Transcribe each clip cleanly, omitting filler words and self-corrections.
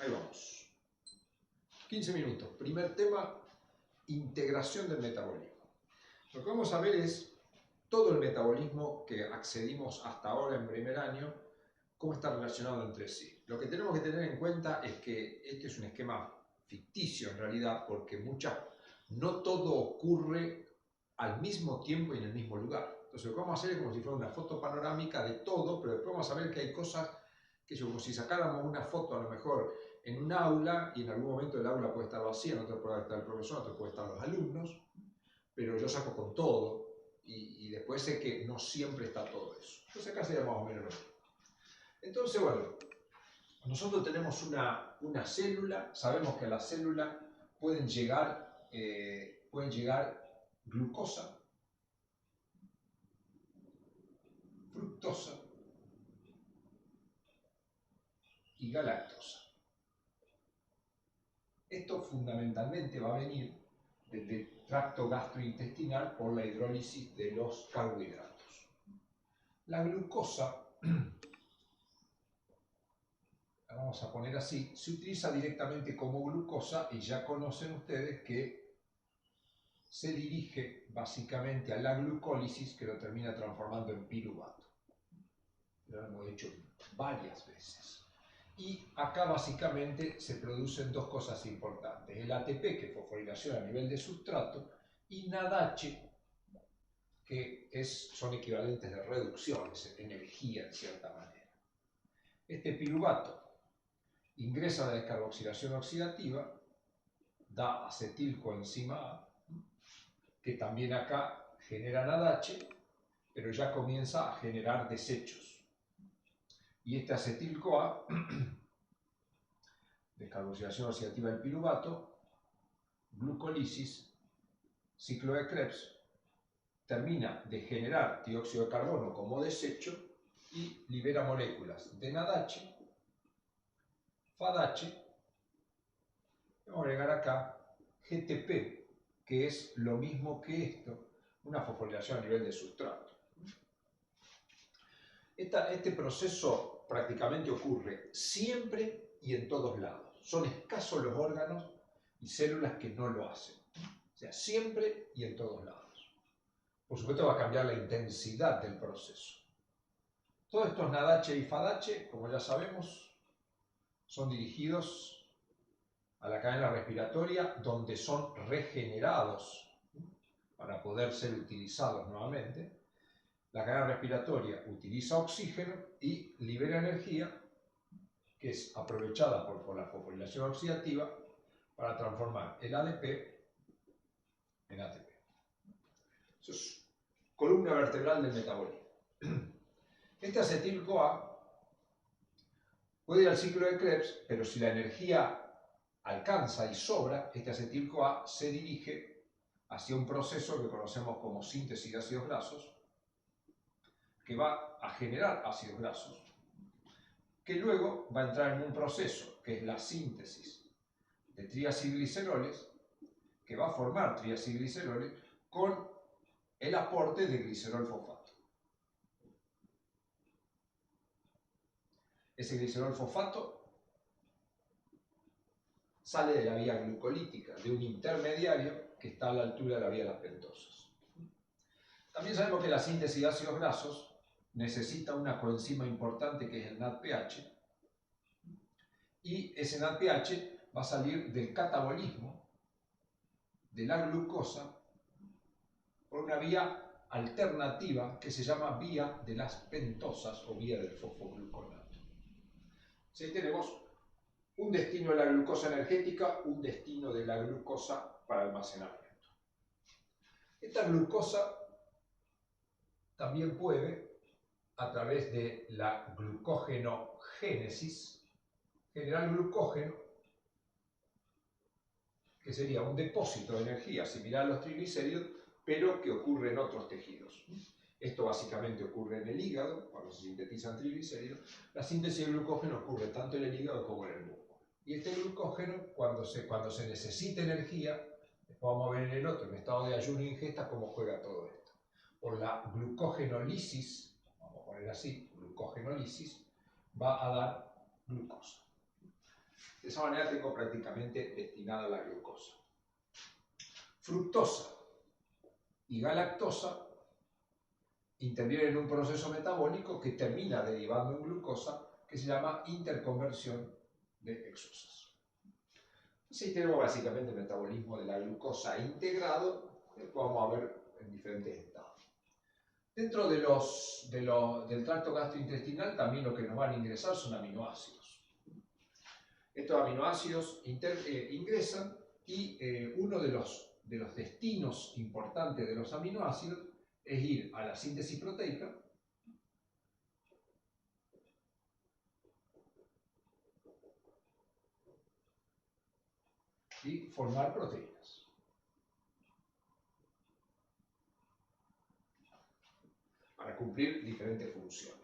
Ahí vamos. 15 minutos. Primer tema, integración del metabolismo. Lo que vamos a ver es todo el metabolismo que accedimos hasta ahora en primer año, cómo está relacionado entre sí. Lo que tenemos que tener en cuenta es que este es un esquema ficticio en realidad, porque no todo ocurre al mismo tiempo y en el mismo lugar. Entonces lo que vamos a hacer es como si fuera una foto panorámica de todo, pero después vamos a ver que hay cosas que como si sacáramos una foto a lo mejor en un aula, y en algún momento el aula puede estar vacía, en otro puede estar el profesor, en otro puede estar los alumnos, pero yo saco con todo, y después sé que no siempre está todo eso. Entonces acá sería más o menos lo mismo. Entonces, bueno, nosotros tenemos una célula, sabemos que a la célula pueden llegar glucosa, fructosa y galactosa. Esto fundamentalmente va a venir del tracto gastrointestinal por la hidrólisis de los carbohidratos. La glucosa, la vamos a poner así, se utiliza directamente como glucosa y ya conocen ustedes que se dirige básicamente a la glucólisis que lo termina transformando en piruvato. Lo hemos hecho varias veces. Y acá básicamente se producen dos cosas importantes. El ATP, que es fosforilación a nivel de sustrato, y NADH, que son equivalentes de reducción, es energía en cierta manera. Este piruvato ingresa a la descarboxilación oxidativa, da acetilcoenzima A, que también acá genera NADH, pero ya comienza a generar desechos. Y este acetil-CoA, descarboxilación oxidativa del piruvato, glucólisis, ciclo de Krebs, termina de generar dióxido de carbono como desecho y libera moléculas de NADH, FADH, vamos a agregar acá GTP, que es lo mismo que esto, una fosforilación a nivel de sustrato. Este proceso prácticamente ocurre siempre y en todos lados. Son escasos los órganos y células que no lo hacen. O sea, siempre y en todos lados. Por supuesto va a cambiar la intensidad del proceso. Todos estos NADH y FADH, como ya sabemos, son dirigidos a la cadena respiratoria donde son regenerados para poder ser utilizados nuevamente. La cadena respiratoria utiliza oxígeno y libera energía que es aprovechada por la fosforilación oxidativa para transformar el ADP en ATP. Eso es columna vertebral del metabolismo. Este acetil-CoA puede ir al ciclo de Krebs, pero si la energía alcanza y sobra, este acetil-CoA se dirige hacia un proceso que conocemos como síntesis de ácidos grasos, que va a generar ácidos grasos, que luego va a entrar en un proceso que es la síntesis de triacilgliceroles, que va a formar triacilgliceroles con el aporte de glicerol fosfato. Ese glicerol fosfato sale de la vía glucolítica, de un intermediario que está a la altura de la vía de las pentosas. También sabemos que la síntesis de ácidos grasos necesita una coenzima importante que es el NADPH, y ese NADPH va a salir del catabolismo de la glucosa por una vía alternativa que se llama vía de las pentosas o vía del fosfogluconato. Así tenemos un destino de la glucosa energética, un destino de la glucosa para almacenamiento. Esta glucosa también puede, a través de la glucógenogénesis, generar glucógeno, que sería un depósito de energía similar a los triglicéridos, pero que ocurre en otros tejidos. Esto básicamente ocurre en el hígado, cuando se sintetizan triglicéridos. La síntesis de glucógeno ocurre tanto en el hígado como en el músculo. Y este glucógeno, cuando se necesita energía, después vamos a ver en el otro, en estado de ayuno e ingesta, cómo juega todo esto. Por la glucogenólisis, vamos a poner así, glucogenólisis, va a dar glucosa. De esa manera tengo prácticamente destinada la glucosa. Fructosa y galactosa intervienen en un proceso metabólico que termina derivando en glucosa, que se llama interconversión de exosas. Así tenemos básicamente el metabolismo de la glucosa integrado, que vamos a ver en diferentes estados. Dentro del tracto gastrointestinal también lo que nos van a ingresar son aminoácidos. Estos aminoácidos ingresan y uno de los destinos importantes de los aminoácidos es ir a la síntesis proteica y formar proteínas. Para cumplir diferentes funciones.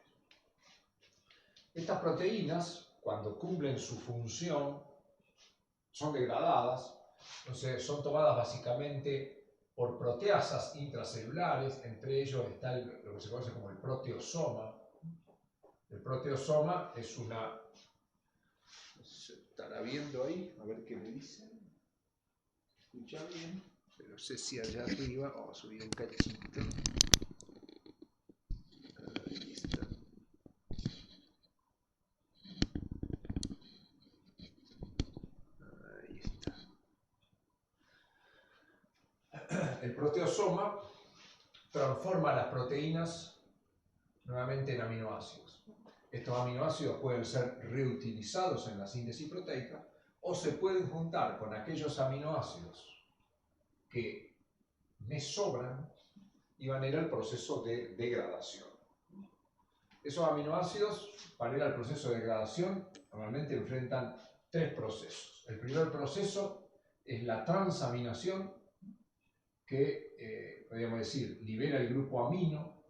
Estas proteínas, cuando cumplen su función, son degradadas, entonces son tomadas básicamente por proteasas intracelulares, entre ellos está lo que se conoce como el proteosoma. El proteosoma es una... ¿Se estará viendo ahí? A ver qué me dicen. ¿Escucha bien? No sé si allá arriba... Vamos a subir un cachito. Ahí está. Ahí está. El proteosoma transforma las proteínas nuevamente en aminoácidos. Estos aminoácidos pueden ser reutilizados en la síntesis proteica o se pueden juntar con aquellos aminoácidos que me sobran y van a ir al proceso de degradación. Esos aminoácidos, para ir al proceso de degradación, normalmente enfrentan tres procesos. El primer proceso es la transaminación, que, podríamos decir, libera el grupo amino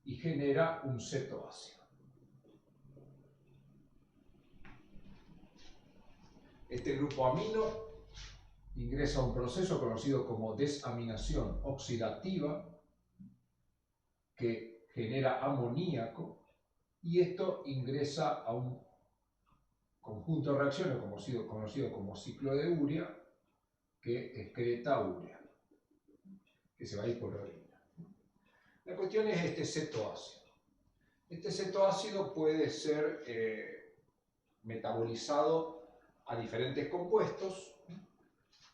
y genera un cetoácido. Este grupo amino ingresa a un proceso conocido como desaminación oxidativa que genera amoníaco y esto ingresa a un conjunto de reacciones conocido como ciclo de urea que excreta urea, que se va a ir por orina. La cuestión es este cetoácido. Este cetoácido puede ser metabolizado a diferentes compuestos.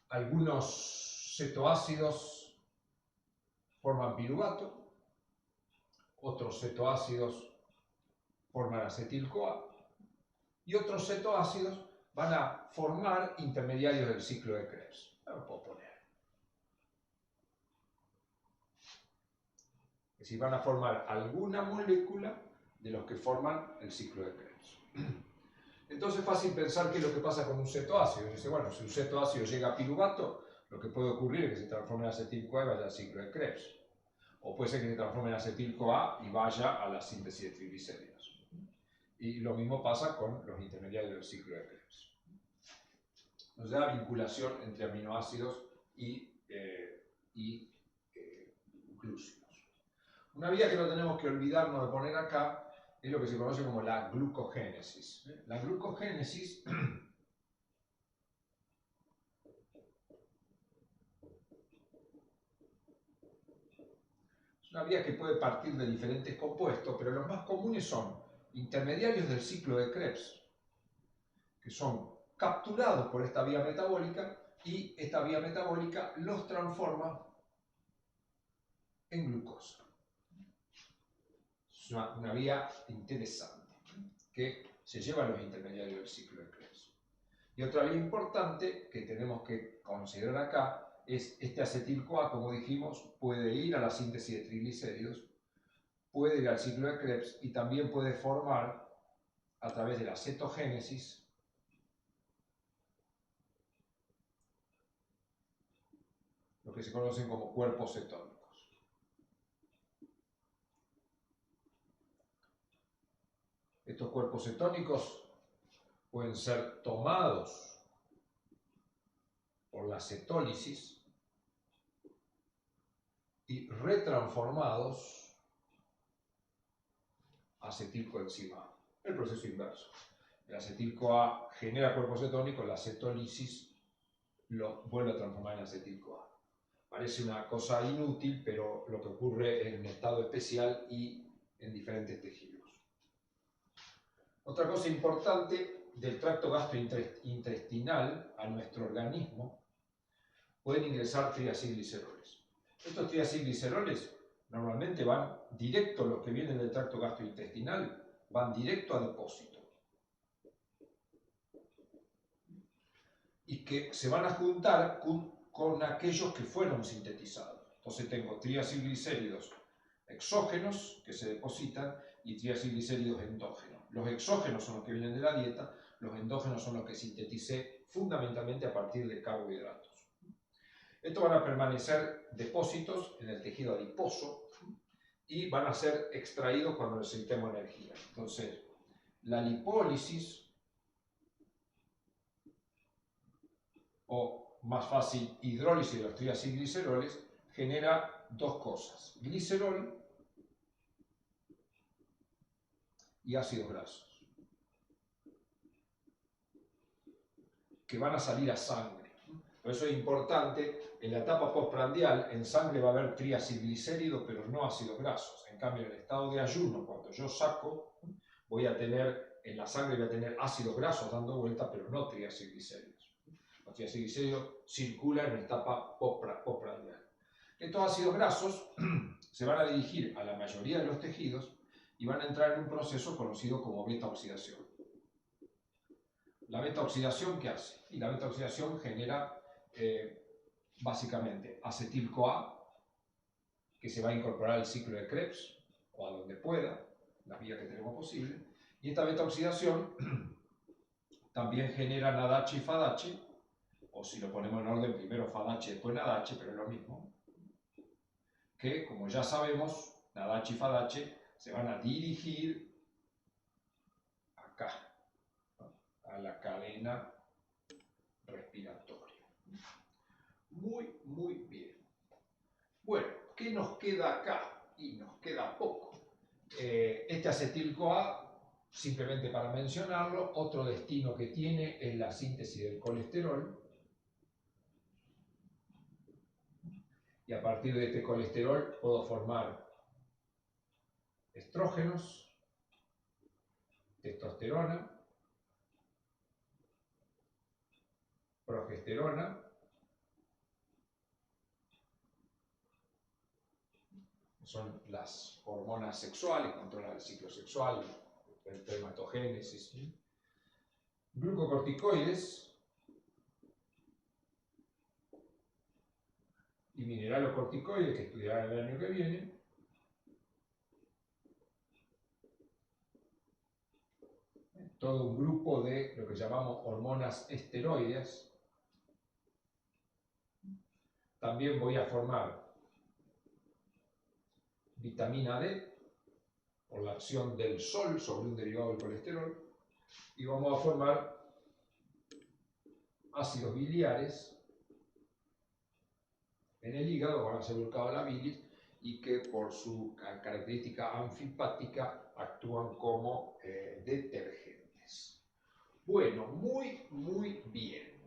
Algunos cetoácidos forman piruvato, otros cetoácidos forman acetil-CoA y otros cetoácidos van a formar intermediarios del ciclo de Krebs. Lo puedo poner. Es decir, van a formar alguna molécula de los que forman el ciclo de Krebs. Entonces es fácil pensar qué es lo que pasa con un cetoácido. Dice, bueno, si un cetoácido llega a piruvato, lo que puede ocurrir es que se transforme en acetil-CoA y vaya al ciclo de Krebs. O puede ser que se transforme en acetil-CoA y vaya a la síntesis de triglicéridos. Y lo mismo pasa con los intermediarios del ciclo de Krebs. Nos da vinculación entre aminoácidos y glúcidos. Una vía que no tenemos que olvidarnos de poner acá es lo que se conoce como la glucogénesis. La glucogénesis es una vía que puede partir de diferentes compuestos, pero los más comunes son intermediarios del ciclo de Krebs, que son capturados por esta vía metabólica y esta vía metabólica los transforma en glucosa. Es una vía interesante que se lleva a los intermediarios del ciclo de Krebs. Y otra vía importante que tenemos que considerar acá es este acetil-CoA, como dijimos, puede ir a la síntesis de triglicéridos, puede ir al ciclo de Krebs y también puede formar, a través de la cetogénesis, lo que se conocen como cuerpos cetónicos. Estos cuerpos cetónicos pueden ser tomados por la cetólisis y retransformados a acetilcoenzima, el proceso inverso. El acetil-CoA genera cuerpo cetónico, la cetólisis lo vuelve a transformar en acetil-CoA. Parece una cosa inútil, pero lo que ocurre en estado especial y en diferentes tejidos. Otra cosa importante del tracto gastrointestinal a nuestro organismo, pueden ingresar triacilgliceroles. Estos triacilgliceroles normalmente van directo, los que vienen del tracto gastrointestinal, van directo a depósito. Y que se van a juntar con aquellos que fueron sintetizados. Entonces tengo triacilglicéridos exógenos que se depositan y triacilglicéridos endógenos. Los exógenos son los que vienen de la dieta, los endógenos son los que sinteticé fundamentalmente a partir de carbohidratos. Estos van a permanecer depósitos en el tejido adiposo y van a ser extraídos cuando necesitemos energía. Entonces, la lipólisis, o más fácil, hidrólisis de los triacilgliceroles, genera dos cosas: glicerol y ácidos grasos, que van a salir a sangre. Por eso es importante, en la etapa postprandial, en sangre va a haber triacilglicéridos, pero no ácidos grasos. En cambio, en el estado de ayuno, cuando yo saco, voy a tener, en la sangre voy a tener ácidos grasos dando vuelta, pero no triacilglicéridos. Los triacilglicéridos circulan en etapa postprandial. Estos ácidos grasos se van a dirigir a la mayoría de los tejidos y van a entrar en un proceso conocido como beta-oxidación. La beta-oxidación, ¿qué hace? Y la beta-oxidación genera básicamente acetil-CoA, que se va a incorporar al ciclo de Krebs, o a donde pueda, la vía que tenemos posible, y esta beta-oxidación también genera NADH y FADH, o si lo ponemos en orden, primero FADH, después NADH, pero es lo mismo, que como ya sabemos, NADH y FADH se van a dirigir acá, ¿no?, a la cadena respiratoria. Muy bien. Bueno, ¿qué nos queda acá? Y nos queda poco. Este acetil-CoA, simplemente para mencionarlo, otro destino que tiene es la síntesis del colesterol. Y a partir de este colesterol puedo formar estrógenos, testosterona, progesterona, son las hormonas sexuales, controlan el ciclo sexual, el espermatogénesis, glucocorticoides y mineralocorticoides, que estudiarán el año que viene, todo un grupo de lo que llamamos hormonas esteroides. También voy a formar vitamina D por la acción del sol sobre un derivado del colesterol, y vamos a formar ácidos biliares en el hígado, van a ser volcados a la bilis, y que por su característica anfipática actúan como detergentes. Bueno, muy bien.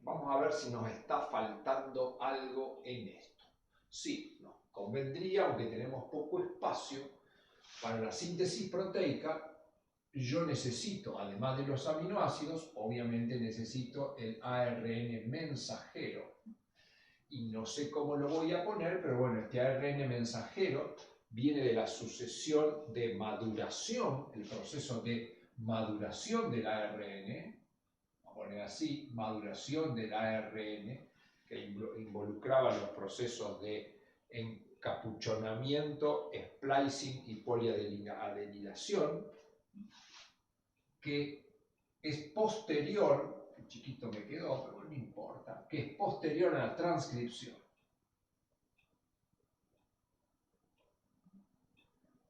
Vamos a ver si nos está faltando algo en esto. Sí, nos convendría, aunque tenemos poco espacio, para la síntesis proteica. Yo necesito, además de los aminoácidos, obviamente necesito el ARN mensajero. Y no sé cómo lo voy a poner, pero bueno, este ARN mensajero viene de la sucesión de maduración, el proceso de maduración del ARN, vamos a poner así, maduración del ARN, que involucraba los procesos de encapuchonamiento, splicing y poliadenilación, que es posterior, chiquito me quedó, pero no importa, que es posterior a la transcripción.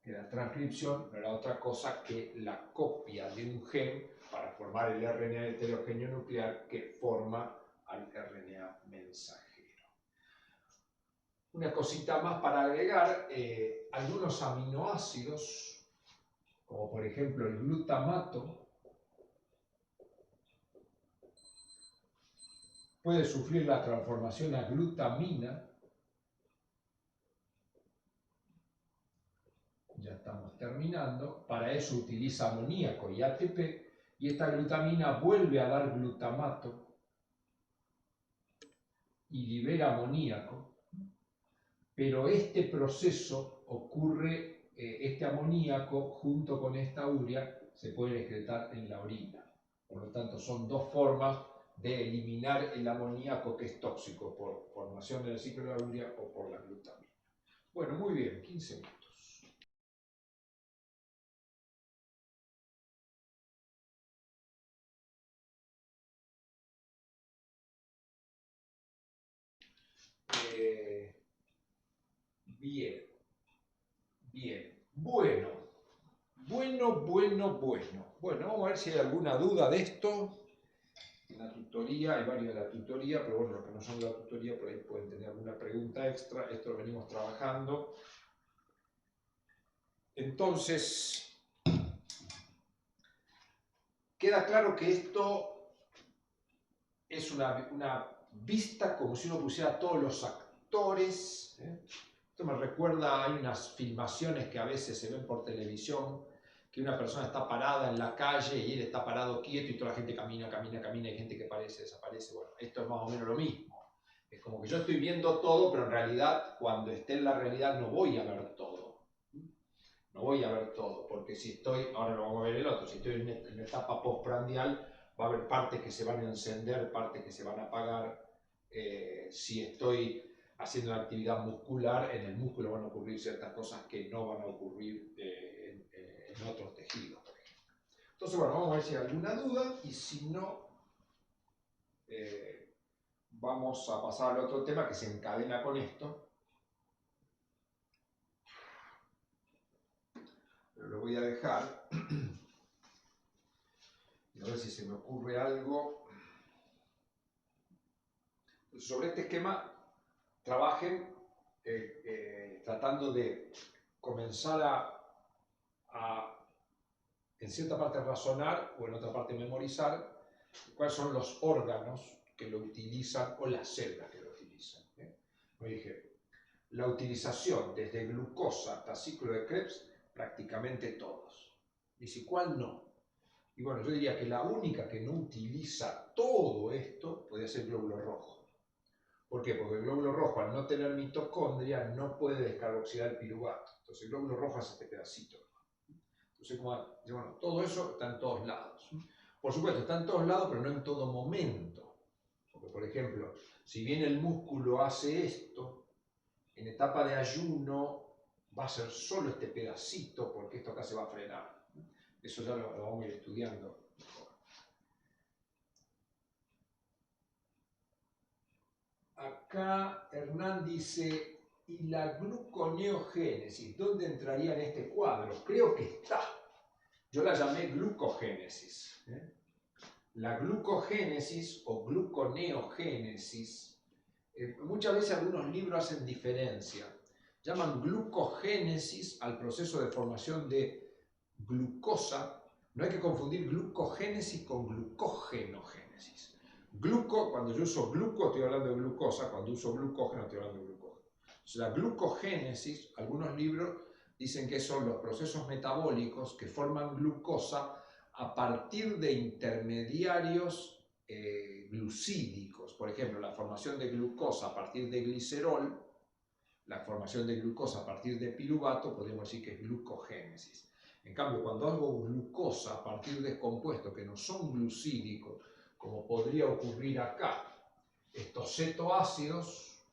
Que la transcripción no era otra cosa que la copia de un gen para formar el RNA heterogéneo nuclear que forma al RNA mensajero. Una cosita más para agregar, algunos aminoácidos, como por ejemplo el glutamato, puede sufrir la transformación a glutamina. Ya estamos terminando. Para eso utiliza amoníaco y ATP. Y esta glutamina vuelve a dar glutamato y libera amoníaco. Pero este proceso ocurre, este amoníaco junto con esta urea se puede excretar en la orina. Por lo tanto, son dos formas de eliminar el amoníaco que es tóxico, por formación del ciclo de la urea o por la glutamina. Bueno, muy bien, 15 minutos. Bien, bien. Bueno, Bueno, vamos a ver si hay alguna duda de esto. En la tutoría, hay varios de la tutoría, pero bueno, los que no son de la tutoría, por ahí pueden tener alguna pregunta extra. Esto lo venimos trabajando. Entonces, queda claro que esto es una vista como si uno pusiera todos los actores. Esto me recuerda, hay unas filmaciones que a veces se ven por televisión, que una persona está parada en la calle y él está parado quieto y toda la gente camina, hay gente que aparece, desaparece. Bueno, esto es más o menos lo mismo. Es como que yo estoy viendo todo, pero en realidad, cuando esté en la realidad, no voy a ver todo. No voy a ver todo, porque si estoy, ahora lo vamos a ver el otro, si estoy en la etapa postprandial, va a haber partes que se van a encender, partes que se van a apagar. Si estoy haciendo una actividad muscular, en el músculo van a ocurrir ciertas cosas que no van a ocurrir en otros tejidos, por ejemplo. Entonces, bueno, vamos a ver si hay alguna duda y si no, vamos a pasar al otro tema que se encadena con esto. Pero lo voy a dejar. Y a ver si se me ocurre algo. Sobre este esquema, trabajen tratando de comenzar en cierta parte, razonar o en otra parte, memorizar cuáles son los órganos que lo utilizan o las células que lo utilizan. Como dije, la utilización desde glucosa hasta ciclo de Krebs, prácticamente todos. Dice, ¿cuál no? Y bueno, yo diría que la única que no utiliza todo esto podría ser el glóbulo rojo. ¿Por qué? Porque el glóbulo rojo, al no tener mitocondria, no puede descarboxidar el piruvato. Entonces el glóbulo rojo hace este pedacito. Entonces, bueno, todo eso está en todos lados. Por supuesto, está en todos lados, pero no en todo momento. Porque, por ejemplo, si bien el músculo hace esto, en etapa de ayuno va a ser solo este pedacito, porque esto acá se va a frenar. Eso ya lo vamos a ir estudiando. Acá Hernán dice, ¿y la gluconeogénesis? ¿Dónde entraría en este cuadro? Creo que está. Yo la llamé glucogénesis. La glucogénesis o gluconeogénesis, muchas veces algunos libros hacen diferencia. Llaman glucogénesis al proceso de formación de glucosa. No hay que confundir glucogénesis con glucógenogénesis. Cuando yo uso gluco estoy hablando de glucosa, cuando uso glucógeno estoy hablando de glucógeno. Entonces, la glucogénesis, algunos libros dicen que son los procesos metabólicos que forman glucosa a partir de intermediarios glucídicos. Por ejemplo, la formación de glucosa a partir de glicerol, la formación de glucosa a partir de piruvato, podemos decir que es glucogénesis. En cambio, cuando hago glucosa a partir de compuestos que no son glucídicos, como podría ocurrir acá, estos cetoácidos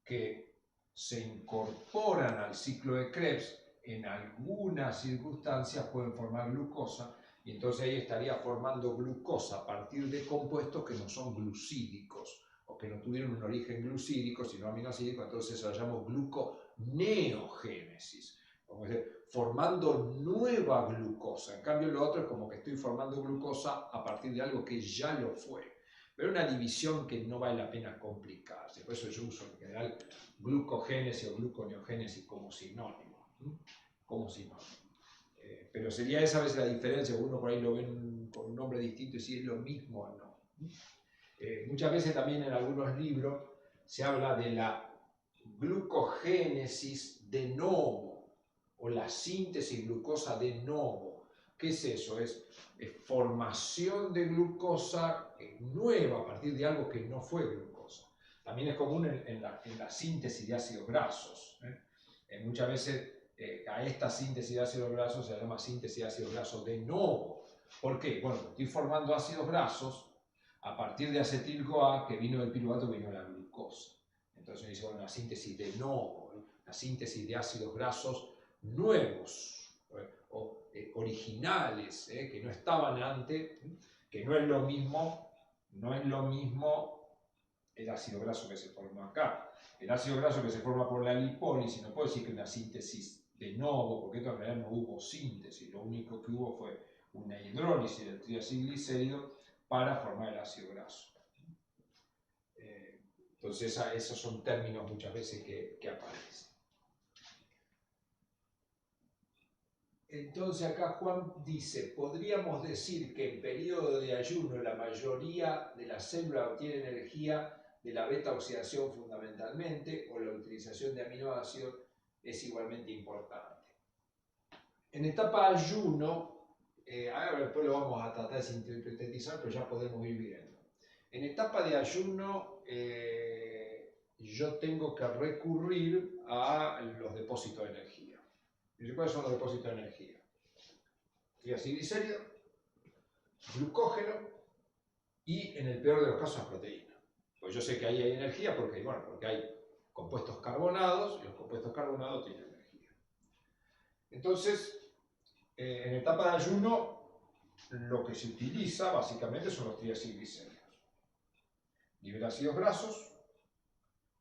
que se incorporan al ciclo de Krebs, en algunas circunstancias pueden formar glucosa, y entonces ahí estaría formando glucosa a partir de compuestos que no son glucídicos, o que no tuvieron un origen glucídico, sino aminosídico, entonces eso lo llamamos gluconeogénesis. Como decir, formando nueva glucosa. En cambio, lo otro es como que estoy formando glucosa a partir de algo que ya lo fue. Pero una división que no vale la pena complicarse. Por eso yo uso en general glucogénesis o gluconeogénesis como sinónimo. Pero sería esa a veces la diferencia, uno por ahí lo ven con un nombre distinto y si es lo mismo o no. Muchas veces también en algunos libros se habla de la glucogénesis de novo o la síntesis glucosa de novo. ¿Qué es eso? Es formación de glucosa nueva a partir de algo que no fue glucosa. También es común en la síntesis de ácidos grasos. Muchas veces a esta síntesis de ácidos grasos se llama síntesis de ácidos grasos de novo. ¿Por qué? Bueno, estoy formando ácidos grasos a partir de acetil-CoA que vino del piruvato, vino la glucosa. Entonces dice, bueno, una síntesis de novo, una síntesis de ácidos grasos nuevos o originales, que no estaban antes, que no es lo mismo el ácido graso que se formó acá. El ácido graso que se forma por la lipólisis, no puedo decir que una síntesis de novo, porque esto en realidad no hubo síntesis, lo único que hubo fue una hidrólisis del triacilglicérido para formar el ácido graso. Entonces esos son términos muchas veces que aparecen. Entonces acá Juan dice, podríamos decir que en periodo de ayuno la mayoría de las células obtiene energía de la beta oxidación fundamentalmente, o la utilización de aminoácidos es igualmente importante. En etapa de ayuno, ahora después lo vamos a tratar de sintetizar, pero ya podemos ir viendo. En etapa de ayuno yo tengo que recurrir a los depósitos de energía. ¿Y cuáles son los depósitos de energía? Triacilglicérido, glucógeno y, en el peor de los casos, proteína. Pues yo sé que ahí hay energía porque hay compuestos carbonados y los compuestos carbonados tienen energía. Entonces, en etapa de ayuno, lo que se utiliza básicamente son los triacilglicéridos. Libera ácidos grasos,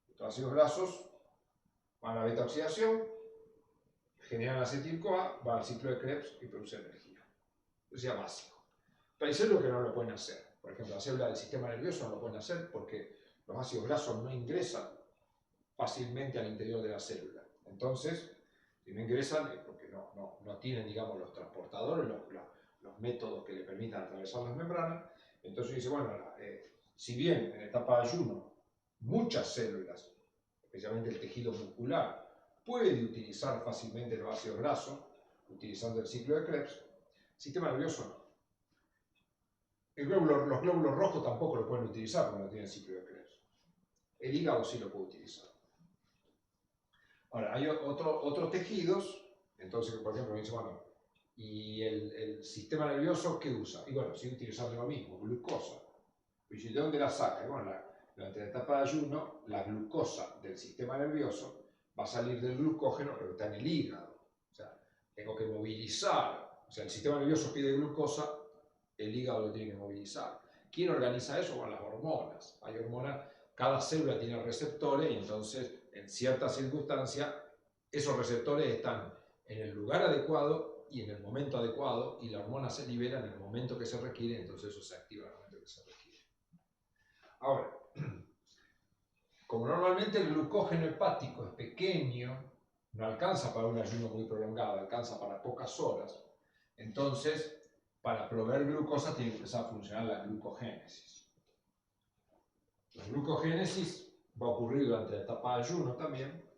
estos ácidos grasos van a la beta oxidación, generan acetil-CoA, va al ciclo de Krebs y produce energía. Eso es ya básico. Pero hay células que no lo pueden hacer. Por ejemplo, las células del sistema nervioso no lo pueden hacer porque los ácidos grasos no ingresan fácilmente al interior de la célula. Entonces, si no ingresan es porque no tienen, digamos, los transportadores, los métodos que le permitan atravesar las membranas. Entonces dice, bueno, si bien en etapa de ayuno muchas células, especialmente el tejido muscular, puede utilizar fácilmente los ácidos grasos, utilizando el ciclo de Krebs, el sistema nervioso no. Los glóbulos rojos tampoco lo pueden utilizar porque no tienen ciclo de Krebs. El hígado sí lo puede utilizar. Ahora, hay otros tejidos, entonces, por ejemplo, me dice, bueno, ¿y el sistema nervioso qué usa? Y bueno, sigue utilizando lo mismo, glucosa. ¿Y de dónde la saca? Y bueno, durante la etapa de ayuno, la glucosa del sistema nervioso va a salir del glucógeno, pero está en el hígado. O sea, tengo que movilizar. O sea, el sistema nervioso pide glucosa, el hígado lo tiene que movilizar. ¿Quién organiza eso? Bueno, las hormonas. Hay hormonas, cada célula tiene receptores y entonces, en ciertas circunstancias, esos receptores están en el lugar adecuado y en el momento adecuado, y la hormona se libera en el momento que se requiere, entonces eso se activa en el momento que se requiere. Ahora, como normalmente el glucógeno hepático es pequeño, no alcanza para un ayuno muy prolongado, alcanza para pocas horas, entonces para proveer glucosa tiene que empezar a funcionar la glucogénesis. La glucogénesis va a ocurrir durante la etapa de ayuno también,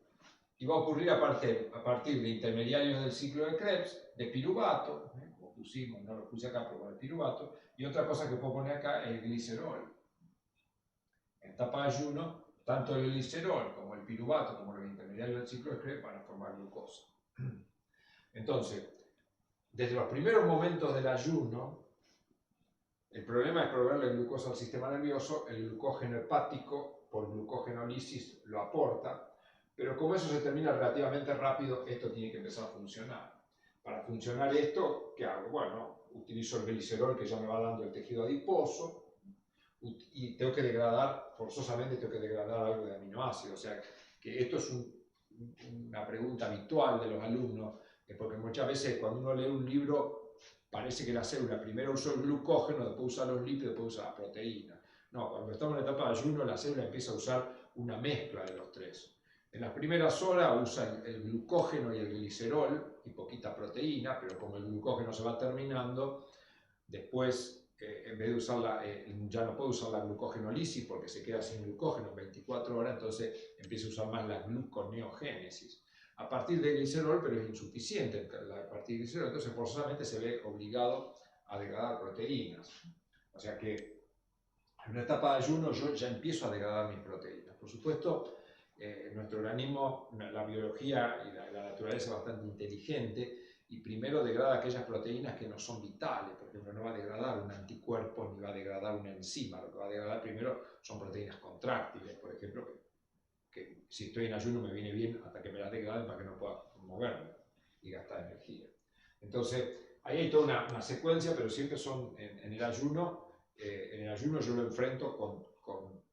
y va a ocurrir a partir de intermediarios del ciclo de Krebs, de piruvato, como pusimos, no lo puse acá, pero con el piruvato, y otra cosa que puedo poner acá, el glicerol. En etapa de ayuno, tanto el glicerol como el piruvato, como los intermediarios del ciclo de Krebs, van a formar glucosa. Entonces, desde los primeros momentos del ayuno, el problema es proveerle glucosa al sistema nervioso, el glucógeno hepático, por glucogenólisis, lo aporta, pero como eso se termina relativamente rápido, esto tiene que empezar a funcionar. Para funcionar esto, ¿qué hago? Bueno, utilizo el glicerol que ya me va dando el tejido adiposo, y tengo que degradar, forzosamente tengo que degradar algo de aminoácidos. O sea, que esto es una pregunta habitual de los alumnos, porque muchas veces cuando uno lee un libro parece que la célula primero usó el glucógeno, después usa los lípidos, después usa la proteína. No, cuando estamos en la etapa de ayuno, la célula empieza a usar una mezcla de los tres. En las primeras horas usa el glucógeno y el glicerol y poquita proteína, pero como el glucógeno se va terminando, después en vez de usar ya no puedo usar la glucogenolisis porque se queda sin glucógeno en 24 horas, entonces empiezo a usar más la gluconeogénesis. A partir de glicerol, pero es insuficiente a partir de glicerol, entonces forzosamente se ve obligado a degradar proteínas. O sea que en una etapa de ayuno yo ya empiezo a degradar mis proteínas. Por supuesto, nuestro organismo, la biología y la naturaleza es bastante inteligente y primero degrada aquellas proteínas que no son vitales. Por ejemplo, no va a degradar un anticuerpo ni va a degradar una enzima. Lo que va a degradar primero son proteínas contráctiles, por ejemplo, que si estoy en ayuno me viene bien hasta que me las degraden para que no pueda moverme y gastar energía. Entonces, ahí hay toda una secuencia, pero siempre son en el ayuno. En el ayuno yo lo enfrento con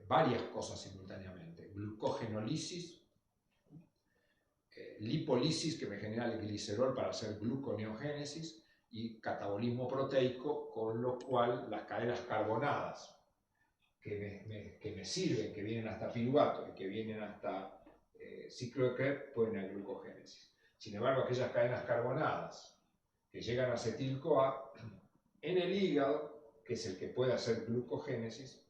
varias cosas simultáneamente. Glucogenolisis, lipólisis, que me genera el glicerol para hacer gluconeogénesis, y catabolismo proteico, con lo cual las cadenas carbonadas que me sirven, que vienen hasta piruvato y que vienen hasta ciclo de Krebs, pueden haber glucogénesis. Sin embargo, aquellas cadenas carbonadas que llegan a acetil-CoA en el hígado, que es el que puede hacer glucogénesis,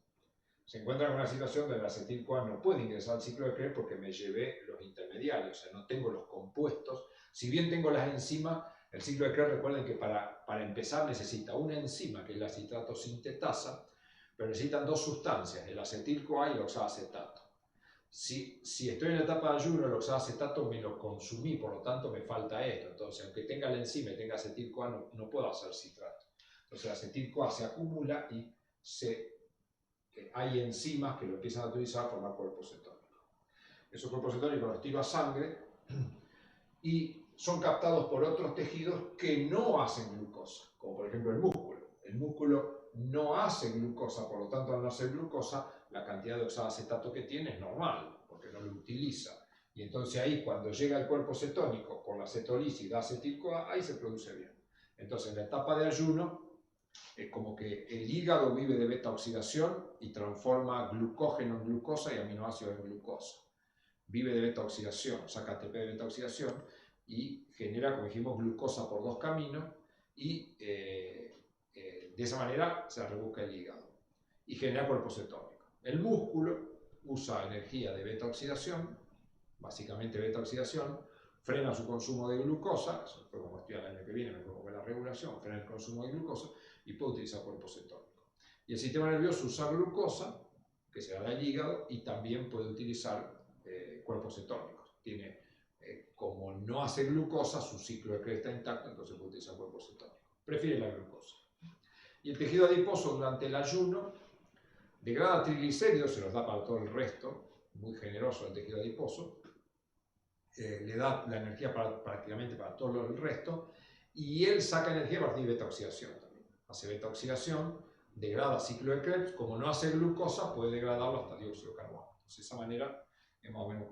se encuentran en una situación donde el acetil-CoA no puede ingresar al ciclo de Krebs porque me llevé los intermediarios, o sea, no tengo los compuestos. Si bien tengo las enzimas, el ciclo de Krebs, recuerden que para empezar necesita una enzima, que es la citrato sintetasa, pero necesitan dos sustancias, el acetil-CoA y el oxaloacetato. Si estoy en la etapa de ayuno, el oxaloacetato me lo consumí, por lo tanto me falta esto. Entonces, aunque tenga la enzima y tenga acetil-CoA, no puedo hacer citrato. Entonces, el acetil-CoA se acumula y hay enzimas que lo empiezan a utilizar para formar cuerpos cetónicos. Esos cuerpos cetónicos los tiro a sangre y son captados por otros tejidos que no hacen glucosa, como por ejemplo el músculo. El músculo no hace glucosa, por lo tanto, al no hacer glucosa, la cantidad de oxaloacetato que tiene es normal, porque no lo utiliza. Y entonces ahí, cuando llega el cuerpo cetónico por la cetolisis de acetil-CoA, ahí se produce bien. Entonces, en la etapa de ayuno, es como que el hígado vive de beta-oxidación y transforma glucógeno en glucosa y aminoácidos en glucosa. Vive de beta-oxidación, saca ATP de beta-oxidación y genera, como dijimos, glucosa por dos caminos y de esa manera se rebusca el hígado y genera cuerpo cetónico. El músculo usa energía de beta-oxidación, básicamente beta-oxidación, frena su consumo de glucosa, eso fue como estudiar el año que viene, me fue la regulación, frena el consumo de glucosa y puede utilizar cuerpo cetónico. Y el sistema nervioso usa glucosa, que se da del hígado, y también puede utilizar cuerpos cetónicos. Como no hace glucosa, su ciclo de Krebs está intacto, entonces puede utilizar cuerpos cetónicos. Prefiere la glucosa. Y el tejido adiposo durante el ayuno degrada triglicéridos, se los da para todo el resto, muy generoso el tejido adiposo, le da la energía prácticamente para todo el resto, y él saca energía a partir de beta-oxidación también. Hace beta-oxidación, degrada ciclo de Krebs, como no hace glucosa, puede degradarlo hasta dióxido de carbono. Entonces, de esa manera es más o menos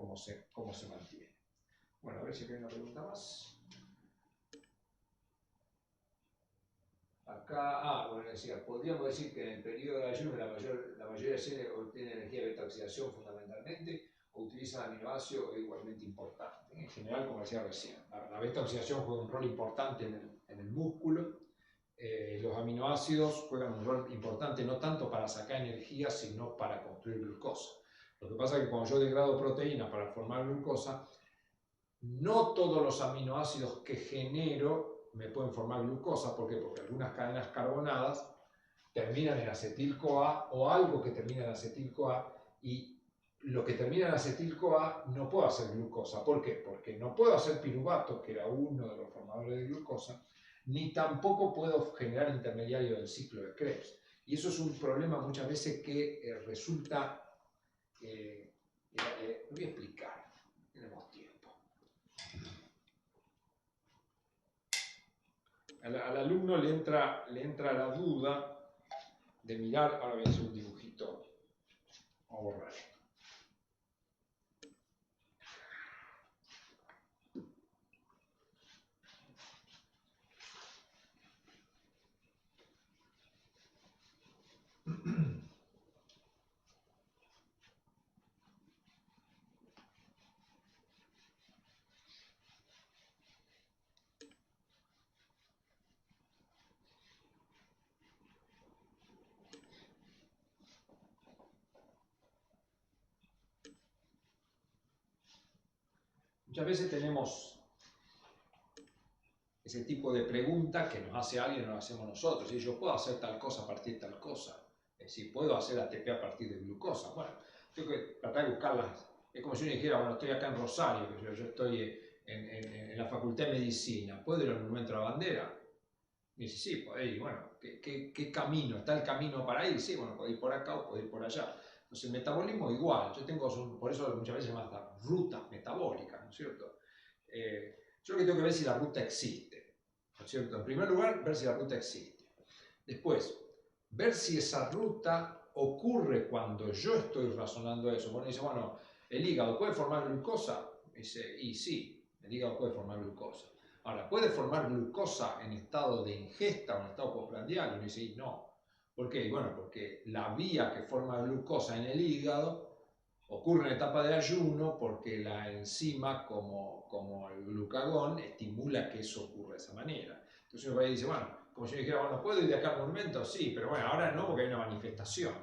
cómo se mantiene. Bueno, a ver si hay una pregunta más. Acá, bueno, decía, podríamos decir que en el periodo de ayuno la mayoría de seres obtiene energía de beta-oxidación fundamentalmente o utilizan aminoácidos igualmente importantes. En general, como decía recién, la beta-oxidación juega un rol importante en el músculo. Los aminoácidos juegan un rol importante no tanto para sacar energía, sino para construir glucosa. Lo que pasa es que cuando yo degrado proteína para formar glucosa, no todos los aminoácidos que genero me pueden formar glucosa. ¿Por qué? Porque algunas cadenas carbonadas terminan en acetil-CoA o algo que termina en acetil-CoA, y lo que termina en acetil-CoA no puedo hacer glucosa. ¿Por qué? Porque no puedo hacer piruvato, que era uno de los formadores de glucosa, ni tampoco puedo generar intermediario del ciclo de Krebs. Y eso es un problema muchas veces que resulta... lo voy a explicar, tenemos tiempo. Al alumno le entra la duda de mirar, ahora voy a hacer un dibujito, vamos a borrar esto. Muchas veces tenemos ese tipo de pregunta que nos hace alguien y nos hacemos nosotros. Si yo puedo hacer tal cosa a partir de tal cosa. Es decir, puedo hacer ATP a partir de glucosa. Bueno, tengo que tratar de buscarlas. Es como si uno dijera, bueno, estoy acá en Rosario, que yo estoy en la Facultad de Medicina. ¿Puedo ir al Monumento a la Bandera? Y dice, sí, podés ir. Bueno, ¿qué camino? ¿Está el camino para ir? Sí, bueno, podés ir por acá o podés ir por allá. Entonces, el metabolismo igual. Yo tengo, por eso muchas veces se llama hasta rutas metabólicas, ¿no es cierto? Yo lo que tengo que ver es si la ruta existe, ¿no es cierto? En primer lugar, ver si la ruta existe. Después, ver si esa ruta ocurre cuando yo estoy razonando eso. Bueno, dice, bueno, ¿el hígado puede formar glucosa? Dice, y sí, el hígado puede formar glucosa. Ahora, ¿puede formar glucosa en estado de ingesta o en estado postprandial? Y uno dice, y no. ¿Por qué? Bueno, porque la vía que forma glucosa en el hígado ocurre en etapa de ayuno porque la enzima, como el glucagón, estimula que eso ocurra de esa manera. Entonces uno dice, bueno, como si yo dijera, bueno, ¿puedo ir de acá al monumento? Sí, pero bueno, ahora no porque hay una manifestación,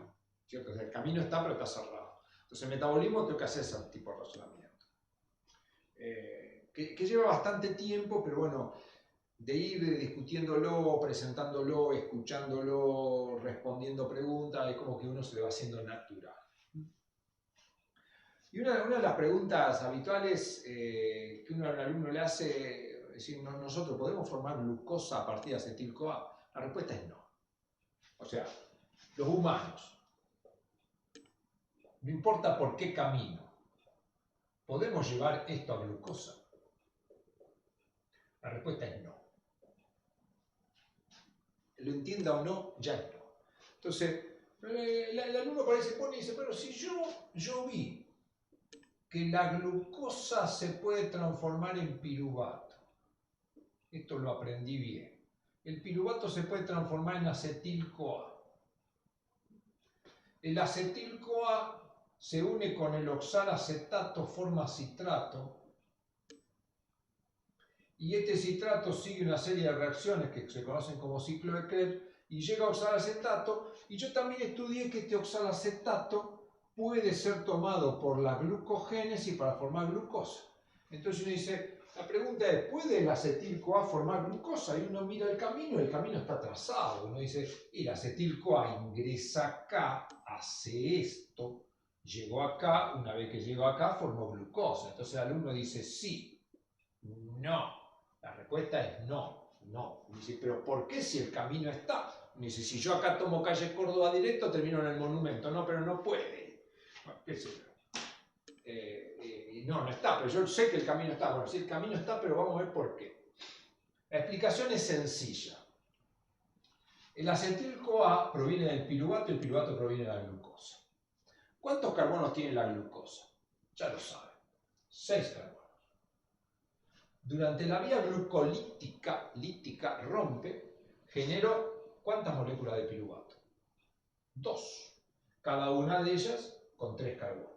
¿cierto? O sea, el camino está, pero está cerrado. Entonces el metabolismo tengo que hacer ese tipo de razonamiento. Que lleva bastante tiempo, pero bueno, de ir discutiéndolo, presentándolo, escuchándolo, respondiendo preguntas, es como que uno se le va haciendo natural. Y una de las preguntas habituales que uno al alumno le hace es decir, ¿nosotros podemos formar glucosa a partir de acetil-CoA? La respuesta es no. O sea, los humanos, no importa por qué camino, ¿podemos llevar esto a glucosa? La respuesta es no. Lo entienda o no, ya es no. Entonces, el alumno por ahí se pone y dice, pero si yo vi que la glucosa se puede transformar en piruvato. Esto lo aprendí bien. El piruvato se puede transformar en acetil-CoA. El acetil-CoA se une con el oxalacetato, forma citrato. Y este citrato sigue una serie de reacciones que se conocen como ciclo de Krebs y llega a oxalacetato. Y yo también estudié que este oxalacetato puede ser tomado por la glucogénesis para formar glucosa. Entonces uno dice, la pregunta es, ¿puede el acetil-CoA formar glucosa? Y uno mira el camino está trazado. Uno dice, el acetil-CoA ingresa acá, hace esto, llegó acá, una vez que llegó acá formó glucosa. Entonces el alumno dice, sí, no. La respuesta es no, no. Y dice, pero ¿por qué si el camino está? Y dice, si yo acá tomo calle Córdoba directo, termino en el monumento. No, pero no puede. Bueno, qué sé yo. No está, pero yo sé que el camino está. Bueno, sí, el camino está, pero vamos a ver por qué. La explicación es sencilla. El acetil-CoA proviene del piruvato y el piruvato proviene de la glucosa. ¿Cuántos carbonos tiene la glucosa? Ya lo saben. 6 carbonos. Durante la vía glucolítica rompe, generó ¿cuántas moléculas de piruvato? 2. Cada una de ellas con 3 carbonos.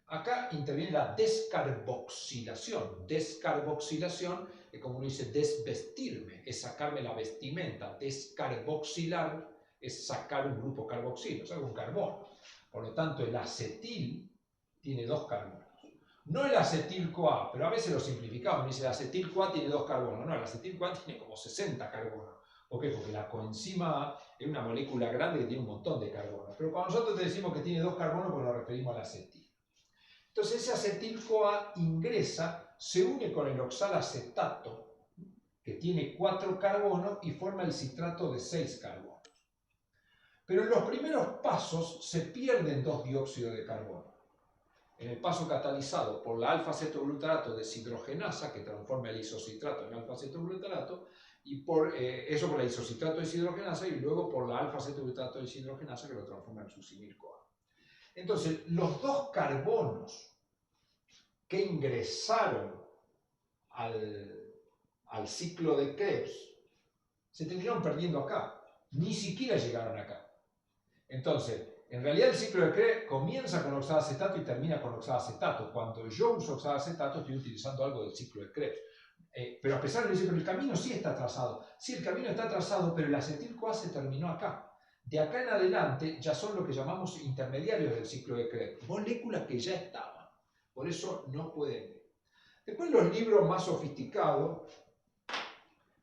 Acá interviene la descarboxilación. Descarboxilación es como uno dice desvestirme, es sacarme la vestimenta. Descarboxilar es sacar un grupo carboxilo, sacar un carbono. Por lo tanto, el acetil tiene 2 carbonos. No el acetil-CoA, pero a veces lo simplificamos. Dice, el acetil-CoA tiene 2 carbonos. No, el acetil-CoA tiene como 60 carbonos. ¿Por qué? Porque la coenzima es una molécula grande que tiene un montón de carbonos. Pero cuando nosotros te decimos que tiene 2 carbonos, pues nos referimos al acetil. Entonces ese acetil-CoA ingresa, se une con el oxalacetato, que tiene 4 carbonos, y forma el citrato de 6 carbonos. Pero en los primeros pasos se pierden 2 dióxidos de carbono. En el paso catalizado por la alfa-cetoglutarato deshidrogenasa, que transforma el isocitrato en alfa-cetoglutarato, y eso por la isocitrato deshidrogenasa, y luego por la alfa-cetoglutarato deshidrogenasa, que lo transforma en succinil-CoA. Entonces, los 2 carbonos que ingresaron al ciclo de Krebs se terminaron perdiendo acá. Ni siquiera llegaron acá. Entonces, en realidad el ciclo de Krebs comienza con oxalacetato y termina con oxalacetato. Cuando yo uso oxalacetato estoy utilizando algo del ciclo de Krebs. Pero a pesar de decir, pero el camino sí está trazado. Sí, el camino está trazado, pero el acetil-CoA se terminó acá. De acá en adelante ya son lo que llamamos intermediarios del ciclo de Krebs. Moléculas que ya estaban. Por eso no pueden ir. Después los libros más sofisticados,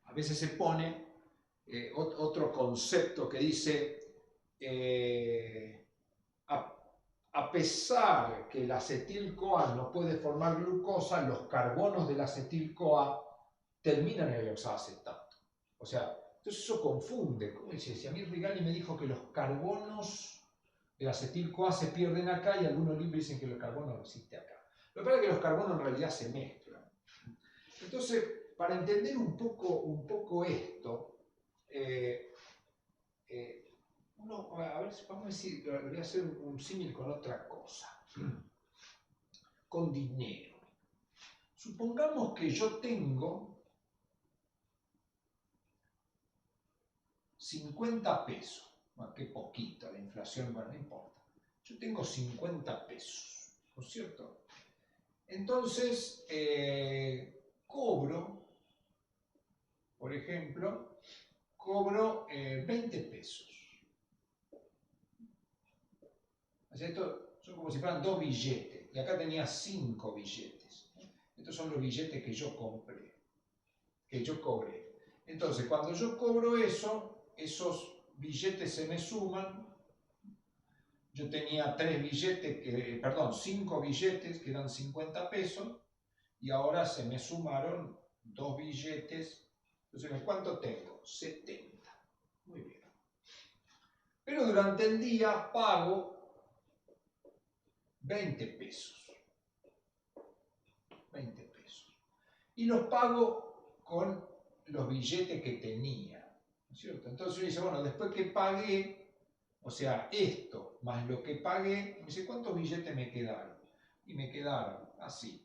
a veces se pone otro concepto que dice, a pesar que el acetil-CoA no puede formar glucosa, los carbonos del acetil-CoA terminan en el oxaloacetato. O sea, entonces eso confunde. ¿Cómo dice? Si a mí Rigali me dijo que los carbonos del acetil-CoA se pierden acá y algunos libros dicen que el carbono no existe acá. Lo que pasa es que los carbonos en realidad se mezclan. Entonces, para entender un poco esto, a ver, vamos a decir, voy a hacer un símil con otra cosa, con dinero. Supongamos que yo tengo 50 pesos, bueno, qué poquito, la inflación, bueno, no importa. Yo tengo 50 pesos, ¿no es cierto? Entonces, cobro, por ejemplo, 20 pesos. Esto son como si fueran 2 billetes, y acá tenía 5 billetes. Estos son los billetes que yo compré, que yo cobré. Entonces, cuando yo cobro eso, esos billetes se me suman. Yo tenía 5 billetes que eran 50 pesos, y ahora se me sumaron 2 billetes. Entonces, ¿cuánto tengo? 70. Muy bien. Pero durante el día pago 20 pesos. 20 pesos. Y los pago con los billetes que tenía, ¿no es cierto? Entonces uno dice, bueno, después que pagué, o sea, esto más lo que pagué, me dice, ¿cuántos billetes me quedaron? Y me quedaron así.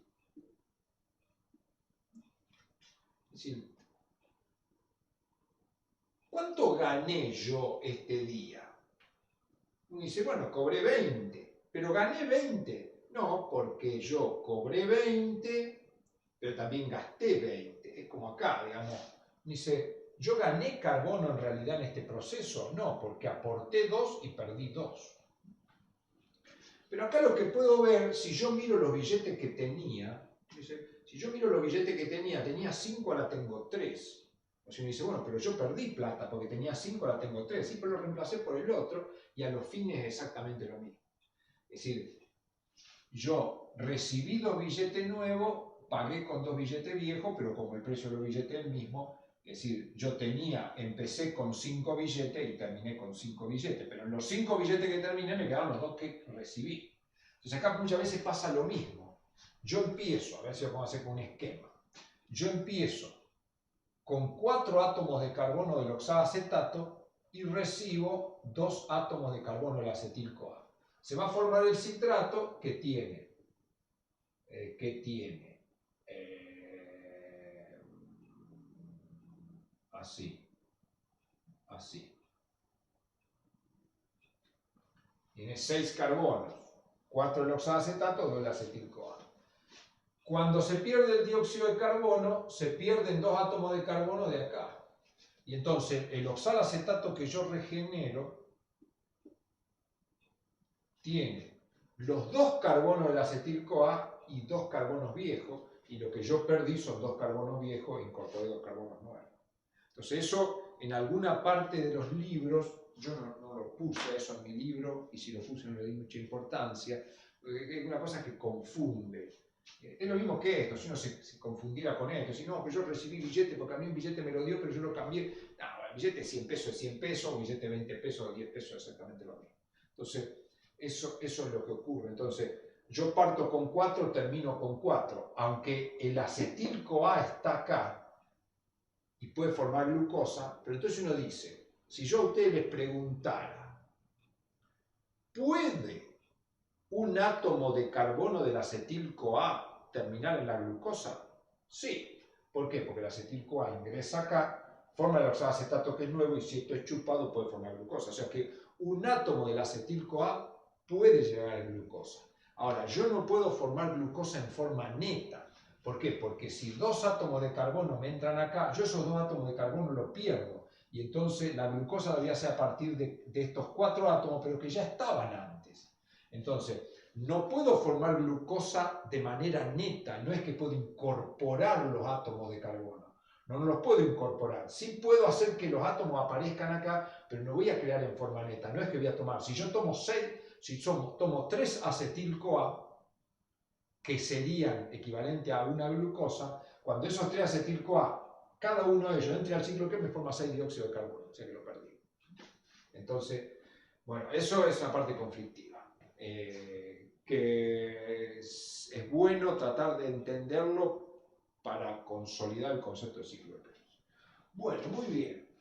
Es decir, ¿cuánto gané yo este día? Uno dice, bueno, cobré 20, pero gané 20. No, porque yo cobré 20, pero también gasté 20. Es como acá, digamos. Dice, ¿yo gané carbono en realidad en este proceso? No, porque aporté 2 y perdí 2. Pero acá lo que puedo ver, si yo miro los billetes que tenía, dice, si yo miro los billetes que tenía 5, ahora tengo 3. O sea, uno dice, bueno, pero yo perdí plata porque tenía 5, ahora tengo 3. Sí, pero lo reemplacé por el otro y a los fines es exactamente lo mismo. Es decir, yo recibí 2 billetes nuevos, pagué con 2 billetes viejos, pero como el precio de los billetes es el mismo, es decir, yo empecé con 5 billetes y terminé con 5 billetes, pero en los 5 billetes que terminé me quedaron los 2 que recibí. Entonces acá muchas veces pasa lo mismo. Yo empiezo, a ver si lo vamos a hacer con un esquema. Yo empiezo con 4 átomos de carbono del oxaloacetato y recibo 2 átomos de carbono del acetil-CoA. Se va a formar el citrato que tiene así. Tiene 6 carbonos, 4 del oxaloacetato, 2 del acetil-CoA. Cuando se pierde el dióxido de carbono, se pierden 2 átomos de carbono de acá. Y entonces el oxaloacetato que yo regenero tiene los 2 carbonos del acetil-CoA y 2 carbonos viejos, y lo que yo perdí son 2 carbonos viejos e incorporé 2 carbonos nuevos. Entonces eso en alguna parte de los libros, yo no lo puse eso en mi libro, y si lo puse no le di mucha importancia, porque es una cosa que confunde. Es lo mismo que esto, si uno se confundiera con esto, si no, que yo recibí billete porque a mí un billete me lo dio, pero yo lo cambié. No, el billete de 100 pesos es 100 pesos, un billete de 20 pesos o 10 pesos es exactamente lo mismo. Entonces, eso es lo que ocurre. Entonces, yo parto con 4, termino con 4. Aunque el acetil-CoA está acá y puede formar glucosa, pero entonces uno dice, si yo a ustedes les preguntara, ¿puede un átomo de carbono del acetil-CoA terminar en la glucosa? Sí. ¿Por qué? Porque el acetil-CoA ingresa acá, forma el oxaloacetato que es nuevo, y si esto es chupado puede formar glucosa. O sea que un átomo del acetil-CoA puede llegar a glucosa. Ahora, yo no puedo formar glucosa en forma neta. ¿Por qué? Porque si 2 átomos de carbono me entran acá, yo esos 2 átomos de carbono los pierdo. Y entonces la glucosa debería ser a partir de estos 4 átomos, pero que ya estaban antes. Entonces, No puedo formar glucosa de manera neta, no es que puedo incorporar los átomos de carbono. No los puedo incorporar. Sí puedo hacer que los átomos aparezcan acá, pero no voy a crear en forma neta. No es que voy a tomar, si yo tomo tomo 3 acetil-CoA, que serían equivalente a una glucosa, cuando esos 3 acetil-CoA, cada uno de ellos entre al ciclo que me forma 6 dióxido de carbono, o sea que lo perdí. Entonces, bueno, eso es una parte conflictiva. Que es bueno tratar de entenderlo para consolidar el concepto de ciclo de Peirce. Bueno, muy bien.